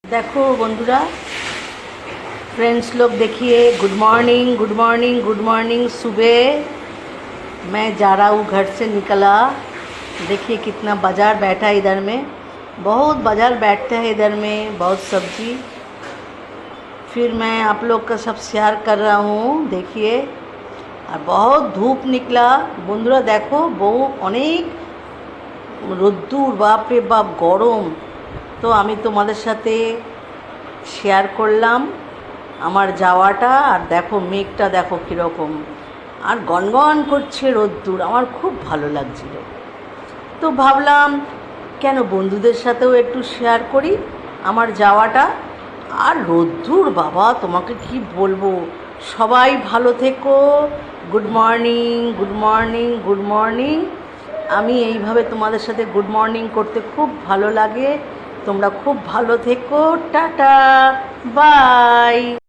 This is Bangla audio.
देखो बंधुरा फ्रेंड्स लोग देखिए, good morning good morning good morning. सुबह मैं जा रहा हूँ, घर से निकला। देखिए कितना बाज़ार बैठा है इधर में, बहुत बाज़ार बैठता है इधर में, बहुत सब्जी। फिर मैं आप लोग का सब शेयर कर रहा हूँ। देखिए और बहुत धूप निकला बंधुरा, देखो बहुत अनेक রোদ্দুর, বাপরে বাপ গরম। তো আমি তোমাদের সাথে শেয়ার করলাম আমার যাওয়াটা। আর দেখো মেঘটা দেখো কীরকম, আর গনগন করছে রোদ্দুর, আমার খুব ভালো লাগছিল। তো ভাবলাম কেন বন্ধুদের সাথেও একটু শেয়ার করি আমার যাওয়াটা। আর রোদ্দুর বাবা তোমাকে কি বলবো। সবাই ভালো থেকো। Good morning good morning good morning. আমি এইভাবে তোমাদের সাথে গুড মর্নিং করতে খুব ভালো লাগে। তোমরা খুব ভালো থেকো। Tata, by.